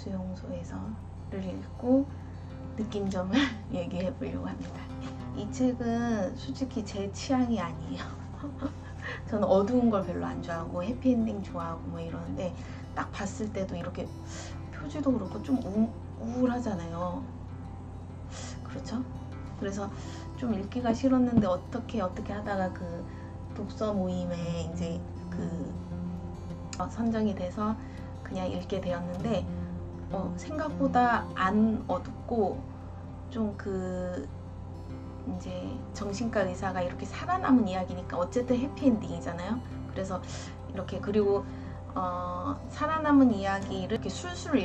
수용소에서를 읽고 느낀 점을 얘기해 보려고 합니다. 이 책은 솔직히 제 취향이 아니에요. 저는 어두운 걸 별로 안 좋아하고 해피엔딩 좋아하고 뭐 이러는데 딱 봤을 때도 이렇게 표지도 그렇고 좀 우울하잖아요. 그렇죠? 그래서 좀 읽기가 싫었는데 어떻게 하다가 그 독서 모임에 이제 선정이 돼서 그냥 읽게 되었는데 생각보다 안 어둡고 좀 이제 정신과 의사가 이렇게 살아남은 이야기니까 어쨌든 해피엔딩이잖아요. 그래서 이렇게 그리고 살아남은 이야기를 이렇게 술술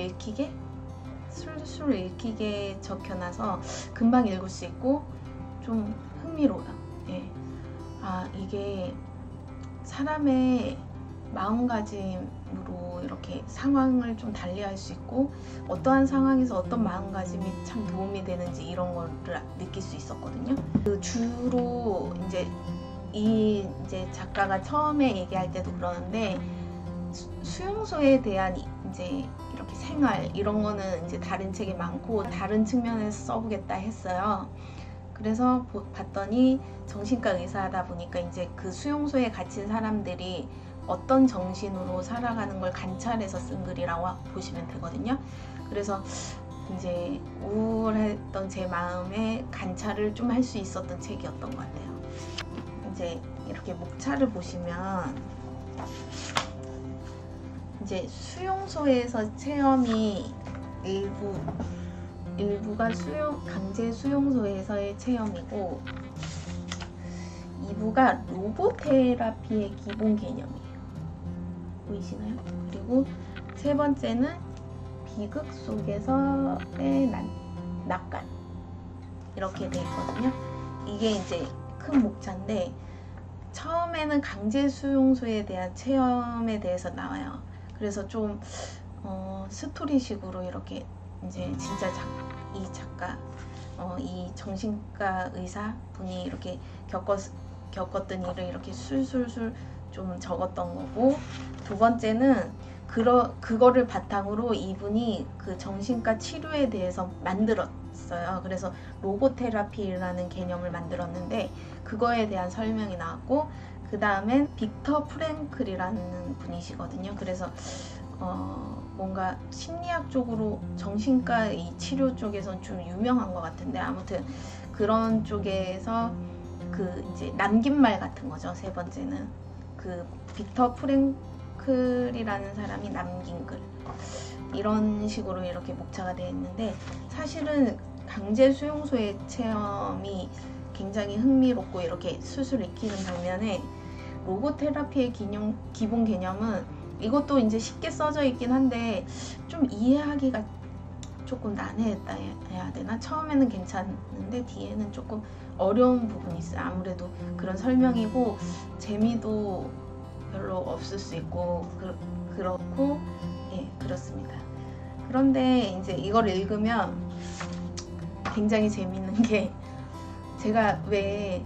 읽히게 적혀놔서 금방 읽을 수 있고 좀 흥미로워요. 예. 이게 사람의 마음가짐으로 이렇게 상황을 좀 달리할 수 있고 어떠한 상황에서 어떤 마음가짐이 참 도움이 되는지 이런 거를 느낄 수 있었거든요. 주로 이제 작가가 처음에 얘기할 때도 그러는데 수용소에 대한 이제 이렇게 생활 이런 거는 이제 다른 책이 많고 다른 측면에서 써보겠다 했어요. 그래서 봤더니 정신과 의사다 보니까 이제 그 수용소에 갇힌 사람들이 어떤 정신으로 살아가는 걸 관찰해서 쓴 글이라고 보시면 되거든요. 그래서 이제 우울했던 제 마음에 관찰을 좀 할 수 있었던 책이었던 것 같아요. 이제 이렇게 목차를 보시면 이제 수용소에서 체험이 일부가 강제 수용소에서의 체험이고 2부가 로봇 테라피의 기본 개념이에요. 보이시나요? 그리고 세 번째는 비극 속에서의 낙관 이렇게 돼 있거든요. 이게 이제 큰 목차인데 처음에는 강제 수용소에 대한 체험에 대해서 나와요. 그래서 좀 스토리식으로 이렇게 이제 진짜 이 작가 이 정신과 의사 분이 이렇게 겪었던 일을 이렇게 술술술 좀 적었던 거고, 두 번째는 그거를 바탕으로 이분이 그 정신과 치료에 대해서 만들었어요. 그래서 로봇 테라피라는 개념을 만들었는데 그거에 대한 설명이 나왔고, 그 다음엔 빅터 프랭클이라는 분이시거든요. 그래서 뭔가 심리학 쪽으로 정신과 이 치료 쪽에서는 좀 유명한 것 같은데, 아무튼 그런 쪽에서 이제 남긴 말 같은 거죠. 세 번째는 그 빅터 프랭클이라는 사람이 남긴 글, 이런 식으로 이렇게 목차가 되어 있는데, 사실은 강제 수용소의 체험이 굉장히 흥미롭고 이렇게 술술 익히는 반면에 로봇 테라피의 기본 개념은 이것도 이제 쉽게 써져 있긴 한데 좀 이해하기가 조금 난해했다 해야 되나? 처음에는 괜찮은데 뒤에는 조금 어려운 부분이 있어요. 아무래도 그런 설명이고 재미도 별로 없을 수 있고 그렇고 예, 그렇습니다. 그런데 이제 이걸 읽으면 굉장히 재밌는 게, 제가 왜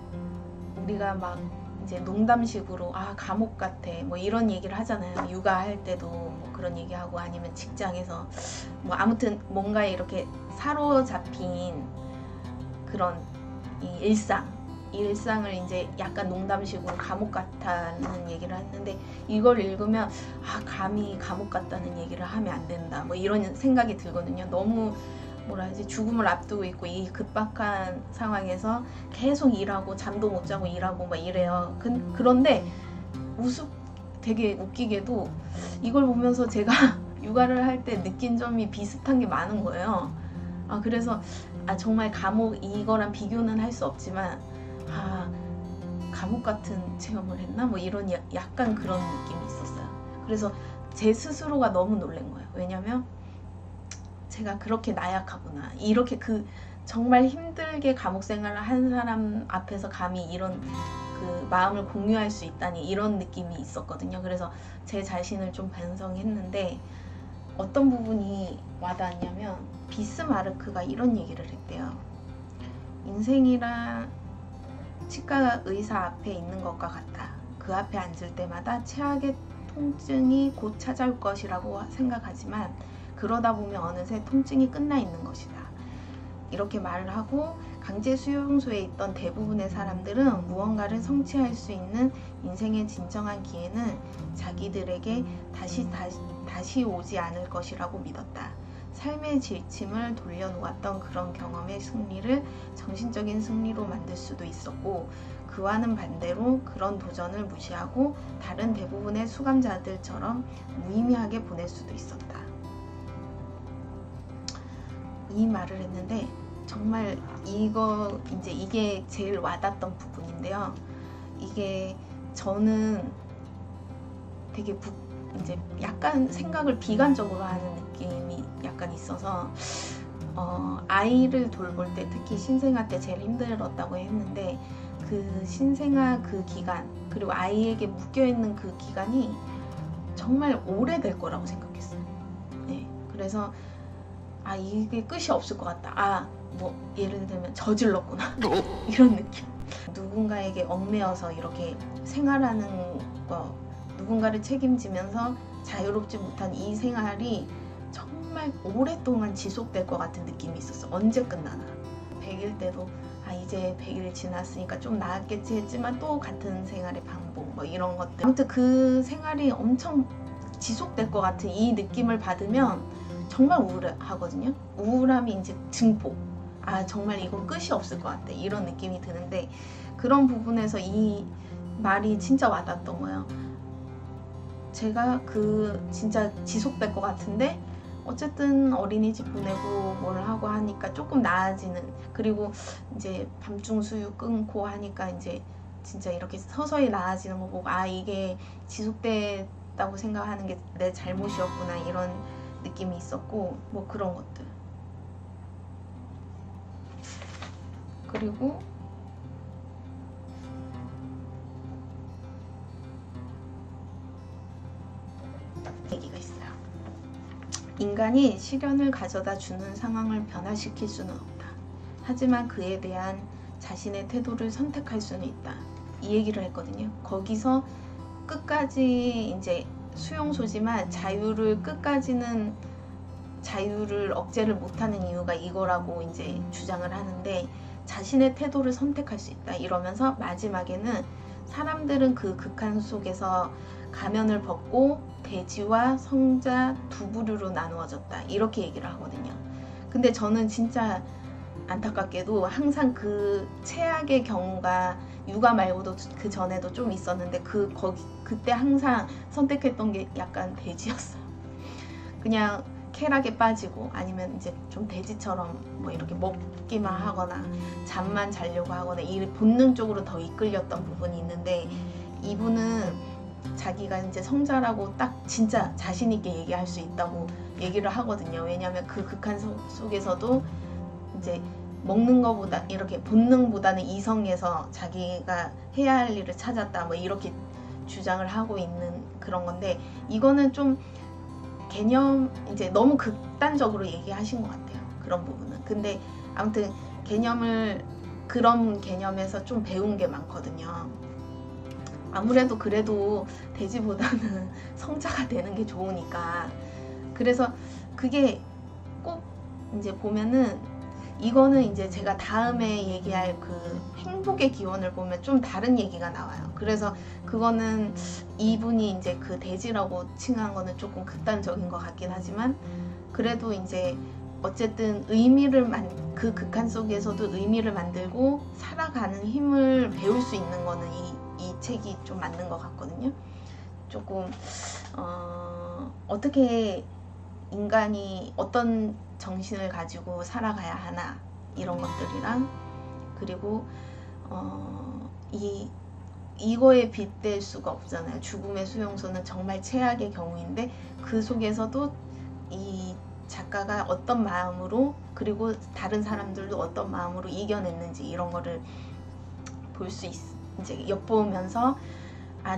우리가 막 이제 농담식으로 감옥 같아 뭐 이런 얘기를 하잖아요. 육아할 때도 뭐 그런 얘기하고, 아니면 직장에서 뭐 아무튼 뭔가 이렇게 사로잡힌 그런 이 일상을 이제 약간 농담식으로 감옥 같다는 얘기를 했는데, 이걸 읽으면 감히 감옥 같다는 얘기를 하면 안 된다 뭐 이런 생각이 들거든요. 너무 뭐라 하지, 죽음을 앞두고 있고 이 급박한 상황에서 계속 일하고 잠도 못 자고 일하고 막 이래요. 그런데 되게 웃기게도 이걸 보면서 제가 육아를 할 때 느낀 점이 비슷한 게 많은 거예요. 그래서 정말 감옥, 이거랑 비교는 할 수 없지만 감옥 같은 체험을 했나? 뭐 이런 약간 그런 느낌이 있었어요. 그래서 제 스스로가 너무 놀란 거예요. 왜냐면 제가 그렇게 나약하구나, 이렇게 정말 힘들게 감옥 생활을 한 사람 앞에서 감히 이런 마음을 공유할 수 있다니, 이런 느낌이 있었거든요. 그래서 제 자신을 좀 반성했는데, 어떤 부분이 와닿았냐면 비스마르크가 이런 얘기를 했대요. 인생이란 치과 의사 앞에 있는 것과 같아. 그 앞에 앉을 때마다 최악의 통증이 곧 찾아올 것이라고 생각하지만 그러다 보면 어느새 통증이 끝나 있는 것이다. 이렇게 말을 하고 강제 수용소에 있던 대부분의 사람들은 무언가를 성취할 수 있는 인생의 진정한 기회는 자기들에게 다시 오지 않을 것이라고 믿었다. 삶의 지침을 돌려놓았던 그런 경험의 승리를 정신적인 승리로 만들 수도 있었고, 그와는 반대로 그런 도전을 무시하고 다른 대부분의 수감자들처럼 무의미하게 보낼 수도 있었다. 이 말을 했는데 정말 이게 제일 와닿았던 부분인데요. 이게 저는 되게 이제 약간 생각을 비관적으로 하는 느낌이 약간 있어서 아이를 돌볼 때 특히 신생아 때 제일 힘들었다고 했는데, 그 신생아 그 기간 그리고 아이에게 묶여있는 그 기간이 정말 오래될 거라고 생각했어요. 네, 그래서 이게 끝이 없을 것 같다. 뭐 예를 들면 저질렀구나 이런 느낌. 누군가에게 얽매여서 이렇게 생활하는 거, 누군가를 책임지면서 자유롭지 못한 이 생활이 정말 오랫동안 지속될 것 같은 느낌이 있었어. 언제 끝나나. 100일 때도 이제 100일 지났으니까 좀 나았겠지 했지만 또 같은 생활의 반복, 뭐 이런 것들. 아무튼 그 생활이 엄청 지속될 것 같은 이 느낌을 받으면 정말 우울하거든요. 우울함이 이제 증폭. 정말 이건 끝이 없을 것 같아. 이런 느낌이 드는데, 그런 부분에서 이 말이 진짜 와닿았던 거예요. 제가 진짜 지속될 것 같은데 어쨌든 어린이집 보내고 뭘 하고 하니까 조금 나아지는, 그리고 이제 밤중 수유 끊고 하니까 이제 진짜 이렇게 서서히 나아지는 거 보고 이게 지속됐다고 생각하는 게 내 잘못이었구나, 이런 느낌이 있었고, 뭐 그런 것들. 그리고 얘기가 있어요. 인간이 시련을 가져다 주는 상황을 변화시킬 수는 없다. 하지만 그에 대한 자신의 태도를 선택할 수는 있다. 이 얘기를 했거든요. 거기서 끝까지 이제 수용소지만 자유를 억제를 못하는 이유가 이거라고 이제 주장을 하는데, 자신의 태도를 선택할 수 있다 이러면서 마지막에는 사람들은 그 극한 속에서 가면을 벗고 돼지와 성자 두 부류로 나누어졌다, 이렇게 얘기를 하거든요. 근데 저는 진짜 안타깝게도 항상 그 최악의 경우가 육아 말고도 그 전에도 좀 있었는데 그때 항상 선택했던 게 약간 돼지였어요. 그냥 쾌락에 빠지고 아니면 이제 좀 돼지처럼 뭐 이렇게 먹기만 하거나 잠만 자려고 하거나 이 본능적으로 더 이끌렸던 부분이 있는데, 이분은 자기가 이제 성자라고 딱 진짜 자신 있게 얘기할 수 있다고 얘기를 하거든요. 왜냐하면 그 극한 속에서도 이제 먹는 것보다 이렇게 본능보다는 이성에서 자기가 해야 할 일을 찾았다, 뭐 이렇게 주장을 하고 있는 그런 건데, 이거는 좀 개념 이제 너무 극단적으로 얘기하신 것 같아요. 그런 부분은. 근데 아무튼 그런 개념에서 좀 배운 게 많거든요. 아무래도 그래도 돼지보다는 성자가 되는 게 좋으니까. 그래서 그게 꼭 이제 보면은, 이거는 이제 제가 다음에 얘기할 그 행복의 기원을 보면 좀 다른 얘기가 나와요. 그래서 그거는 이분이 이제 그 돼지라고 칭한 거는 조금 극단적인 것 같긴 하지만, 그래도 이제 어쨌든 그 극한 속에서도 의미를 만들고 살아가는 힘을 배울 수 있는 거는 이 책이 좀 맞는 것 같거든요. 조금 어떻게 인간이 어떤 정신을 가지고 살아가야 하나, 이런 것들이랑, 그리고 이거에 빗댈 수가 없잖아요. 죽음의 수용소는 정말 최악의 경우인데 그 속에서도 이 작가가 어떤 마음으로, 그리고 다른 사람들도 어떤 마음으로 이겨냈는지, 이런 거를 볼 수 이제 엿보면서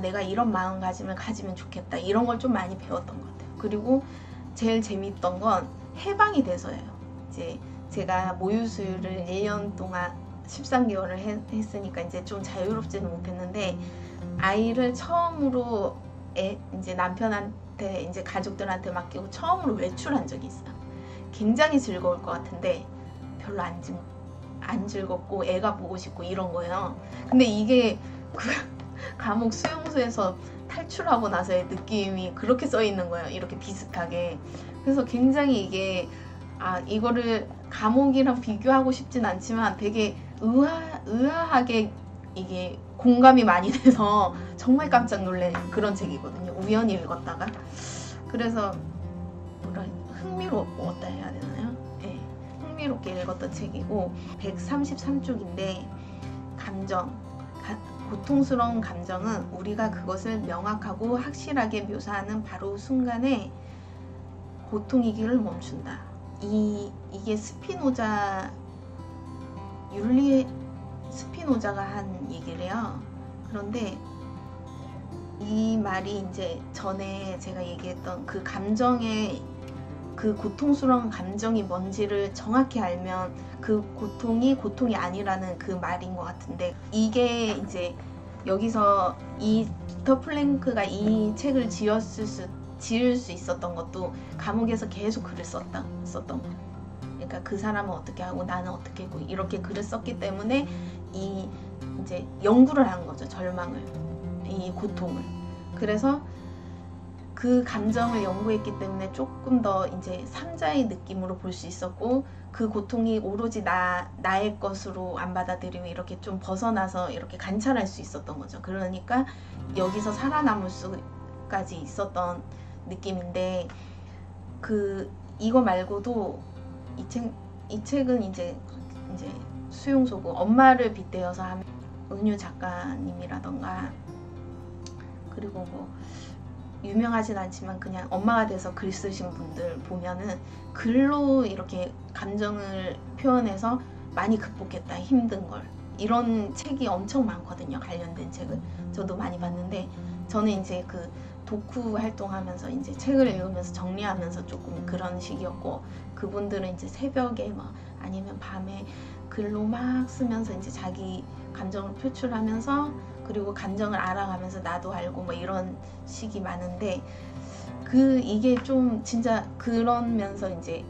내가 이런 마음가짐을 가지면 좋겠다, 이런 걸 좀 많이 배웠던 것 같아요. 그리고 제일 재밌던 건 해방이 돼서예요. 이제 제가 모유수유를 1년 동안 13개월을 했으니까 이제 좀 자유롭지는 못했는데, 아이를 처음으로 이제 저한테 이제 가족들한테 맡기고 처음으로 외출한 적이 있어요. 굉장히 즐거울 것 같은데 별로 안 즐겁고 애가 보고 싶고 이런 거예요. 근데 이게 그 감옥 수용소에서 탈출하고 나서의 느낌이 그렇게 써 있는 거예요. 이렇게 비슷하게. 그래서 굉장히 이게 이거를 감옥이랑 비교하고 싶진 않지만 되게 의아하게 이게 공감이 많이 돼서 정말 깜짝 놀란 그런 책이거든요. 우연히 읽었다가. 그래서 흥미로웠다 해야 되나요? 네, 흥미롭게 읽었던 책이고 133쪽인데 고통스러운 감정은 우리가 그것을 명확하고 확실하게 묘사하는 바로 순간에 고통이기를 멈춘다. 이게 스피노자가 한 얘기래요. 그런데 이 말이 이제 전에 제가 얘기했던 그 감정의 그 고통스러운 감정이 뭔지를 정확히 알면 그 고통이 아니라는 그 말인 것 같은데, 이게 이제 여기서 이 빅터 플랭크가 이 책을 지을 수 있었던 것도 감옥에서 계속 글을 썼던 거. 그러니까 그 사람은 어떻게 하고 나는 어떻게 하고 이렇게 글을 썼기 때문에 이제 연구를 한 거죠. 절망을, 이 고통을. 그래서 그 감정을 연구했기 때문에 조금 더 이제 삼자의 느낌으로 볼 수 있었고, 그 고통이 오로지 나의 것으로 안 받아들이고 이렇게 좀 벗어나서 이렇게 관찰할 수 있었던 거죠. 그러니까 여기서 살아남을 수까지 있었던 느낌인데, 이거 말고도 이 책은 이제 수용소고 엄마를 빗대어서 한 은유 작가님이라던가, 그리고 뭐 유명하진 않지만 그냥 엄마가 돼서 글 쓰신 분들 보면은 글로 이렇게 감정을 표현해서 많이 극복했다, 힘든 걸. 이런 책이 엄청 많거든요. 관련된 책을 저도 많이 봤는데, 저는 이제 그 독후 활동하면서 이제 책을 읽으면서 정리하면서 조금 그런 시기였고, 그분들은 이제 새벽에 아니면 밤에 글로 막 쓰면서 이제 자기 감정을 표출하면서, 그리고 감정을 알아가면서 나도 알고 이런 식이 많은데, 이게 좀 진짜 그러면서 이제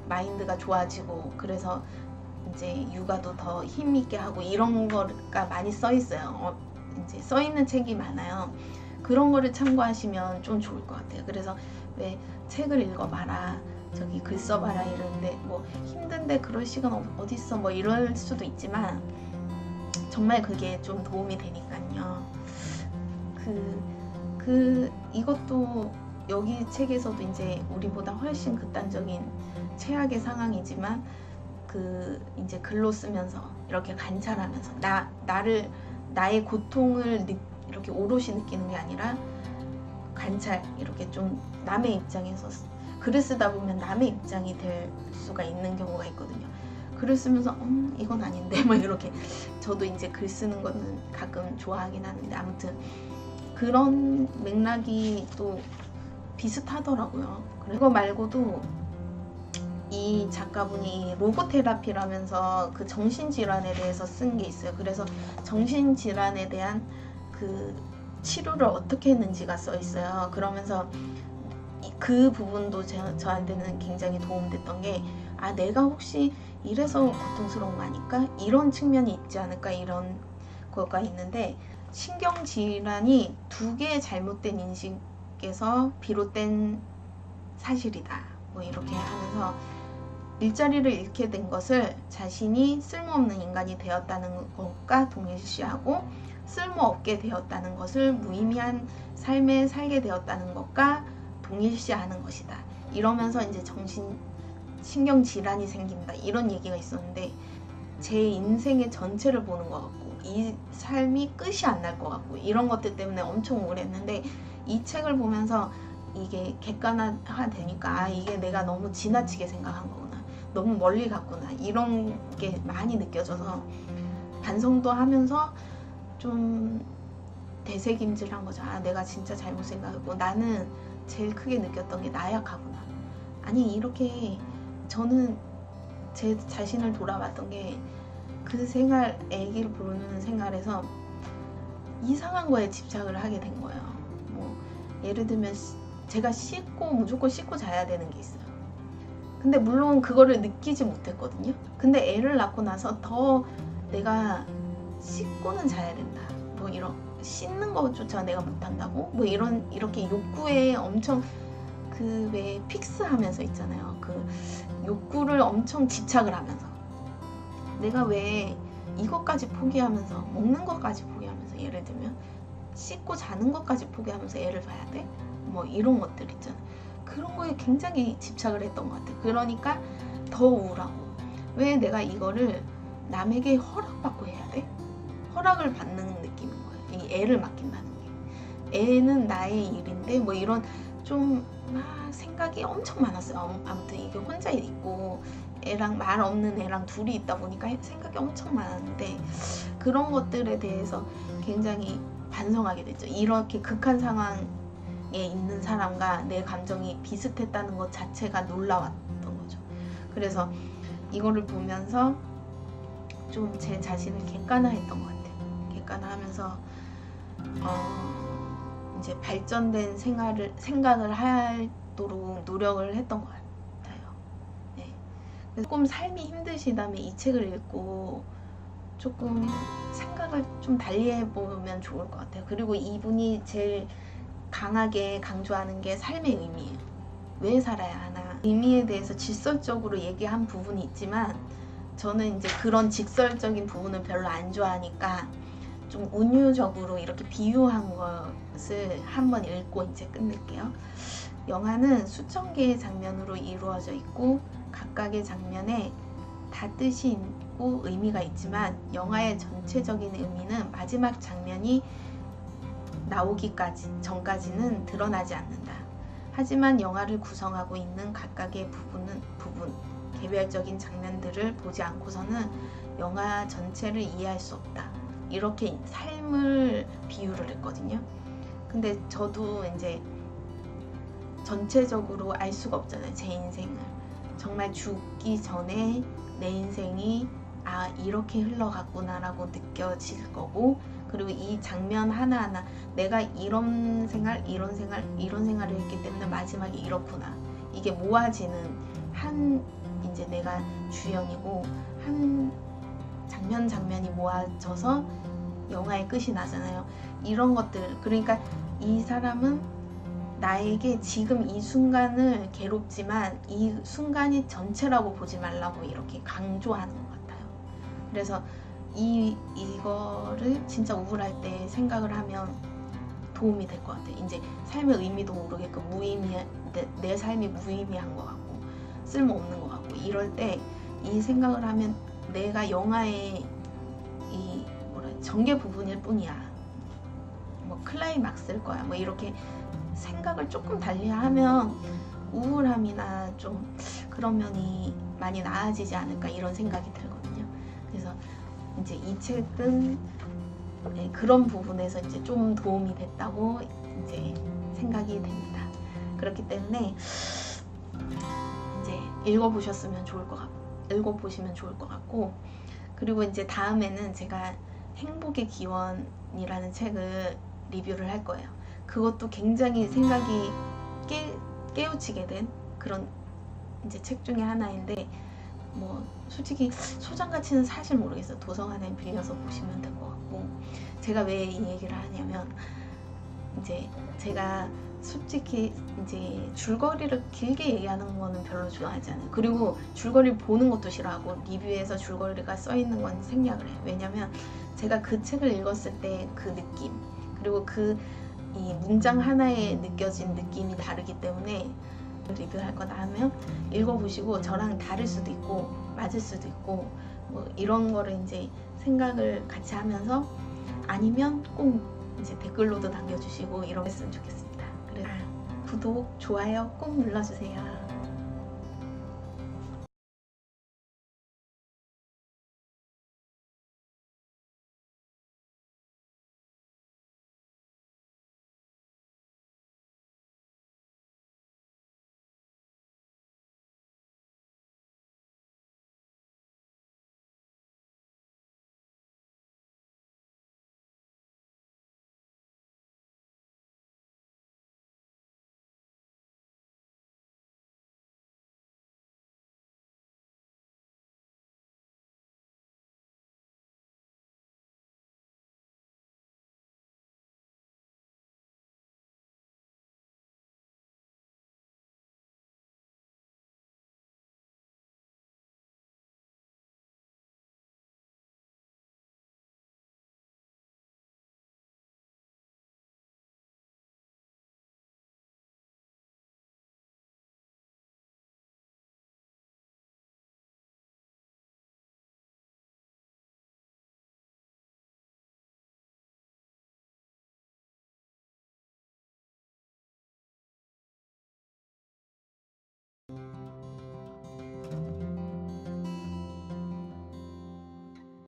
마인드가 좋아지고, 그래서 이제 육아도 더 힘있게 하고 이런 거가 많이 써 있어요. 이제 써 있는 책이 많아요. 그런 거를 참고하시면 좀 좋을 것 같아요. 그래서 왜 책을 읽어봐라, 저기 글 써봐라 이러는데, 힘든데 그럴 시간 어딨어 이럴 수도 있지만 정말 그게 좀 도움이 되니까요. 이것도 여기 책에서도 이제 우리보다 훨씬 극단적인 최악의 상황이지만, 이제 글로 쓰면서 이렇게 관찰하면서 나의 고통을 이렇게 오롯이 느끼는 게 아니라 관찰, 이렇게 좀 남의 입장에서 글을 쓰다 보면 남의 입장이 될 수가 있는 경우가 있거든요. 글을 쓰면서 이건 아닌데 이렇게. 저도 이제 글 쓰는 거는 가끔 좋아하긴 하는데, 아무튼 그런 맥락이 또 비슷하더라고요. 그거 말고도 이 작가분이 로고테라피라면서 그 정신질환에 대해서 쓴 게 있어요. 그래서 정신질환에 대한 그 치료를 어떻게 했는지가 써 있어요. 그러면서 그 부분도 저한테는 굉장히 도움됐던 게, 내가 혹시 이래서 고통스러운 거 아닐까? 이런 측면이 있지 않을까? 이런 거가 있는데, 신경질환이 2개의 잘못된 인식에서 비롯된 사실이다. 이렇게 하면서 일자리를 잃게 된 것을 자신이 쓸모없는 인간이 되었다는 것과 동일시하고, 쓸모없게 되었다는 것을 무의미한 삶을 살게 되었다는 것과 동일시하는 것이다. 이러면서 이제 신경질환이 생긴다, 이런 얘기가 있었는데, 제 인생의 전체를 보는 것 같고, 이 삶이 끝이 안 날 것 같고, 이런 것들 때문에 엄청 우울했는데, 이 책을 보면서 이게 객관화 되니까 이게 내가 너무 지나치게 생각한 거구나, 너무 멀리 갔구나, 이런 게 많이 느껴져서 반성도 하면서 좀 되새김질한 거죠. 내가 진짜 잘못 생각했고, 나는 제일 크게 느꼈던 게 나약하구나. 아니, 이렇게 저는 제 자신을 돌아봤던 게, 그 생활, 애기를 부르는 생활에서 이상한 거에 집착을 하게 된 거예요. 예를 들면 제가 무조건 씻고 자야 되는 게 있어요. 근데 물론 그거를 느끼지 못했거든요. 근데 애를 낳고 나서 더 내가 씻고는 자야 된다. 뭐 이런 씻는 것조차 내가 못한다고? 뭐 이렇게 욕구에 엄청 그 왜 픽스하면서 있잖아요. 그 욕구를 엄청 집착을 하면서 내가 왜 이것까지 포기하면서 먹는 것까지 포기하면서 예를 들면 씻고 자는 것까지 포기하면서 애를 봐야 돼? 뭐 이런 것들 있잖아요. 그런 거에 굉장히 집착을 했던 것 같아요. 그러니까 더 우울하고 왜 내가 이거를 남에게 허락받고 해야 돼? 허락을 받는 느낌인 거예요. 이 애를 맡긴다는 게. 애는 나의 일인데 뭐 이런 좀 막 생각이 엄청 많았어요. 아무튼 이게 혼자 있고 애랑 말 없는 애랑 둘이 있다 보니까 생각이 엄청 많았는데 그런 것들에 대해서 굉장히 반성하게 됐죠. 이렇게 극한 상황에 있는 사람과 내 감정이 비슷했다는 것 자체가 놀라웠던 거죠. 그래서 이거를 보면서 좀 제 자신을 객관화했던 것 같아요. 객관화하면서 이제 발전된 생각을 하도록 노력을 했던 것 같아요. 네. 조금 삶이 힘드시다면 이 책을 읽고 조금 생각을 좀 달리 해보면 좋을 것 같아요. 그리고 이분이 제일 강하게 강조하는 게 삶의 의미예요. 왜 살아야 하나? 의미에 대해서 직설적으로 얘기한 부분이 있지만 저는 이제 그런 직설적인 부분을 별로 안 좋아하니까 좀 은유적으로 이렇게 비유한 것을 한번 읽고 이제 끝낼게요. 영화는 수천 개의 장면으로 이루어져 있고 각각의 장면에 다 뜻이 있고 의미가 있지만 영화의 전체적인 의미는 마지막 장면이 나오기까지 전까지는 드러나지 않는다. 하지만 영화를 구성하고 있는 각각의 부분, 개별적인 장면들을 보지 않고서는 영화 전체를 이해할 수 없다. 이렇게 삶을 비유를 했거든요. 근데 저도 이제 전체적으로 알 수가 없잖아요. 제 인생을. 정말 죽기 전에 내 인생이 이렇게 흘러갔구나 라고 느껴질 거고 그리고 이 장면 하나하나 내가 이런 생활을 했기 때문에 마지막에 이렇구나. 이게 모아지는 이제 내가 주연이고 한 장면이 모아져서 영화의 끝이 나잖아요. 이런 것들 그러니까 이 사람은 나에게 지금 이 순간을 괴롭지만 이 순간이 전체라고 보지 말라고 이렇게 강조하는 것 같아요. 그래서 이거를 진짜 우울할 때 생각을 하면 도움이 될 것 같아요. 이제 삶의 의미도 모르겠고 내 삶이 무의미한 것 같고 쓸모없는 것 같고 이럴 때 이 생각을 하면 내가 영화의 전개 부분일 뿐이야. 뭐 클라이막스일 거야. 뭐 이렇게 생각을 조금 달리하면 우울함이나 좀 그런 면이 많이 나아지지 않을까 이런 생각이 들거든요. 그래서 이제 이 책은 그런 부분에서 이제 좀 도움이 됐다고 이제 생각이 됩니다. 그렇기 때문에 이제 읽어보시면 좋을 것 같고 그리고 이제 다음에는 제가 행복의 기원이라는 책을 리뷰를 할 거예요. 그것도 굉장히 생각이 깨우치게 된 그런 이제 책 중에 하나인데 뭐 솔직히 소장 가치는 사실 모르겠어요. 도서관에 빌려서 보시면 될 것 같고 제가 왜 이 얘기를 하냐면 이제 제가 솔직히 이제 줄거리를 길게 얘기하는 거는 별로 좋아하지 않아요. 그리고 줄거리를 보는 것도 싫어하고 리뷰에서 줄거리가 써 있는 건 생략을 해요. 왜냐면 제가 그 책을 읽었을 때 그 느낌 그리고 이 문장 하나에 느껴진 느낌이 다르기 때문에 리뷰할 거다 하면 읽어보시고 저랑 다를 수도 있고 맞을 수도 있고 뭐 이런 거를 이제 생각을 같이 하면서 아니면 꼭 이제 댓글로도 남겨주시고 이러셨으면 좋겠습니다. 그래서 구독, 좋아요 꼭 눌러주세요.